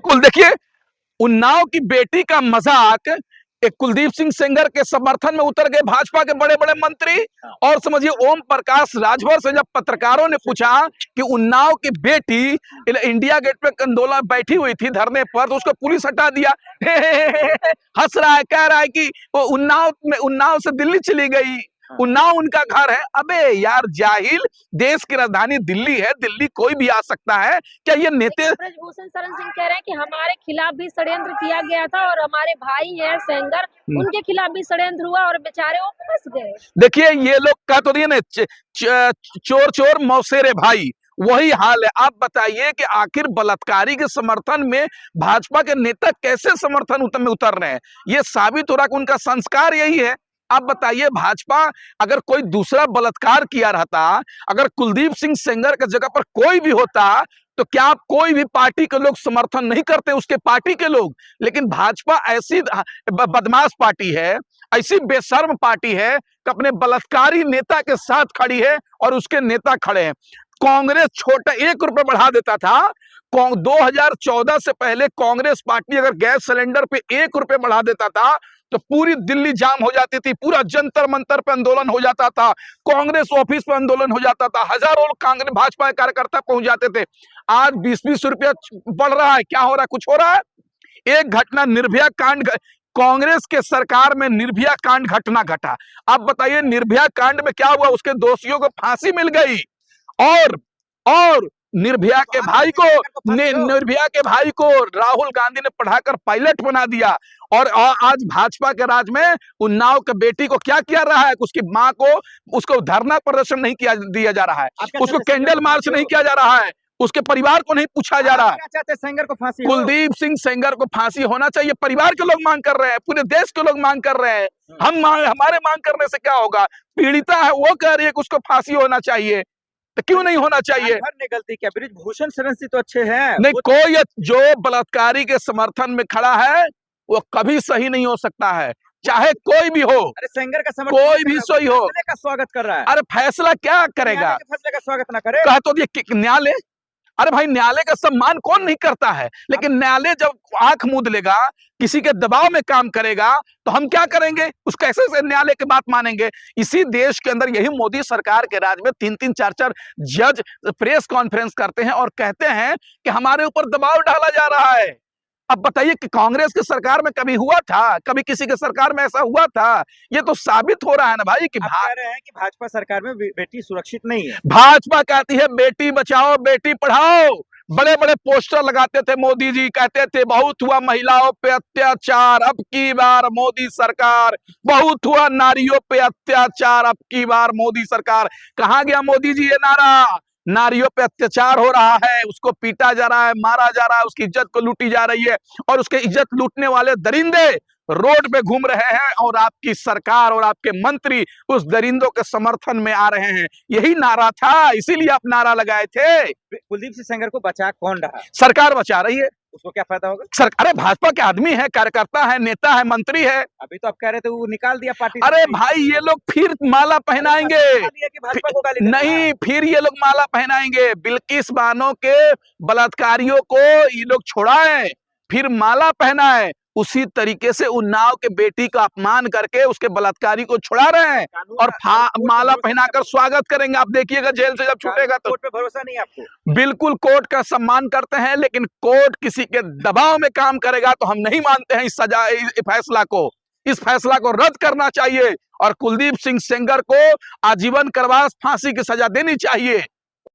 बिल्कुल। देखिए, उन्नाव की बेटी का मजाक एक कुलदीप सिंह सेंगर के समर्थन में उतर गए भाजपा के बड़े बड़े मंत्री। और समझिए, ओम प्रकाश राजभर से जब पत्रकारों ने पूछा कि उन्नाव की बेटी इंडिया गेट पे कंदोला बैठी हुई थी धरने पर, तो उसको पुलिस हटा दिया। हंस रहा है, कह रहा है कि वो उन्नाव से दिल्ली चली गई, उन्नाव उनका घर है। अबे यार जाहिल, देश की राजधानी दिल्ली है, दिल्ली कोई भी आ सकता है। क्या ये नेता ब्रजभूषण शरण सिंह कह रहे हैं कि हमारे खिलाफ भी षड्यंत्र किया गया था और हमारे भाई हैं सेंगर, उनके खिलाफ भी षड्यंत्र हुआ और बेचारे वो फंस गए। देखिए, ये लोग कह तो दिए ना, चोर चोर मौसेरे भाई, वही हाल है। आप बताइए कि आखिर बलात्कारी के समर्थन में भाजपा के नेता कैसे समर्थन में उतर रहे हैं। ये साबित हो रहा है कि उनका संस्कार यही है। आप बताइए, भाजपा अगर कोई दूसरा बलात्कार किया रहता, अगर कुलदीप सिंह सेंगर की जगह पर कोई भी होता, तो क्या कोई भी पार्टी के लोग समर्थन नहीं करते, उसके पार्टी के लोग। लेकिन भाजपा ऐसी बदमाश पार्टी है, ऐसी बेशर्म पार्टी है कि अपने बलात्कारी नेता के साथ खड़ी है और उसके नेता खड़े हैं। कांग्रेस छोटा 1 रुपए बढ़ा देता था। 2014 से पहले कांग्रेस पार्टी अगर गैस सिलेंडर पे 1 रुपए बढ़ा देता था तो पूरी दिल्ली जाम हो जाती थी, पूरा जंतर मंतर पे आंदोलन हो जाता था, कांग्रेस ऑफिस पे आंदोलन हो जाता था, हजारों कांग्रेस भाजपा कार्यकर्ता पहुंच जाते थे। आज 20-20 रुपया बढ़ रहा है। क्या हो रहा है? कुछ हो रहा है? एक घटना निर्भया कांड, कांग्रेस के सरकार में निर्भया कांड घटना घटा। आप बताइए, निर्भया कांड में क्या हुआ? उसके दोषियों को फांसी मिल गई और निर्भया के भाई को राहुल गांधी ने पढ़ाकर पायलट बना दिया। और आज भाजपा के राज में उन्नाव के बेटी को क्या किया रहा है? उसकी मां को, उसको धरना प्रदर्शन नहीं दिया जा रहा है, उसको कैंडल मार्च नहीं किया जा रहा है, उसके परिवार को नहीं पूछा जा रहा है। चाहते सेंगर को फांसी, कुलदीप सिंह सेंगर को फांसी होना चाहिए। परिवार के लोग मांग कर रहे हैं, पूरे देश के लोग मांग कर रहे हैं। हमारे मांग करने से क्या होगा? पीड़िता है, वो कह रही है कि उसको फांसी होना चाहिए, तो क्यों नहीं होना चाहिए? ने गलती क्या? ब्रजभूषण शरण सिंह तो अच्छे हैं। नहीं, कोई जो बलात्कारी के समर्थन में खड़ा है वो कभी सही नहीं हो सकता है, चाहे कोई भी हो। अरे सेंगर का समर्थन कोई भी सही हो, का स्वागत कर रहा है। अरे फैसला क्या करेगा? फैसले का स्वागत ना करे, कह तो ये न्यायालय। अरे भाई, न्यायालय का सम्मान कौन नहीं करता है? लेकिन न्यायालय जब आंख मूंद लेगा, किसी के दबाव में काम करेगा, तो हम क्या करेंगे? उस कैसे से न्यायालय की बात मानेंगे? इसी देश के अंदर यही मोदी सरकार के राज में 3-3, 4-4 जज प्रेस कॉन्फ्रेंस करते हैं और कहते हैं कि हमारे ऊपर दबाव डाला जा रहा है। अब बताइए कि कांग्रेस की सरकार में कभी हुआ था? कभी किसी के सरकार में ऐसा हुआ था? ये तो साबित हो रहा है ना भाई कि कह रहे हैं कि भाजपा सरकार में बेटी सुरक्षित नहीं है। भाजपा कहती है बेटी बचाओ बेटी पढ़ाओ। बड़े बड़े पोस्टर लगाते थे मोदी जी, कहते थे बहुत हुआ महिलाओं पे अत्याचार, अब की बार मोदी सरकार, बहुत हुआ नारियों पे अत्याचार, अब की बार मोदी सरकार। कहां गया मोदी जी ये नारा? नारियों पे अत्याचार हो रहा है, उसको पीटा जा रहा है, मारा जा रहा है, उसकी इज्जत को लूटी जा रही है, और उसके इज्जत लूटने वाले दरिंदे रोड पे घूम रहे हैं और आपकी सरकार और आपके मंत्री उस दरिंदों के समर्थन में आ रहे हैं। यही नारा था, इसीलिए आप नारा लगाए थे। कुलदीप सिंह सेंगर को बचा कौन रहा? सरकार बचा रही है। उसको क्या फायदा होगा? अरे भाजपा के आदमी है, कार्यकर्ता है, नेता है, मंत्री है। अभी तो आप कह रहे थे वो निकाल दिया पार्टी। अरे भाई, ये लोग फिर माला पहनाएंगे। नहीं, फिर ये लोग माला पहनाएंगे। बिल्किस बानो के बलात्कारियों को ये लोग छोड़ाए, फिर माला पहनाए। उसी तरीके से उन्नाव के बेटी का अपमान करके उसके बलात्कारी को छुड़ा रहे हैं और माला पहनाकर स्वागत करेंगे। आप देखिएगा जेल से जब छूटेगा तो। कोर्ट पे भरोसा नहीं आपको? बिल्कुल कोर्ट का सम्मान करते हैं, लेकिन कोर्ट किसी के दबाव में काम करेगा तो हम नहीं मानते हैं इस फैसला को। इस फैसला को रद्द करना चाहिए और कुलदीप सिंह सेंगर को आजीवन कारावास फांसी की सजा देनी चाहिए।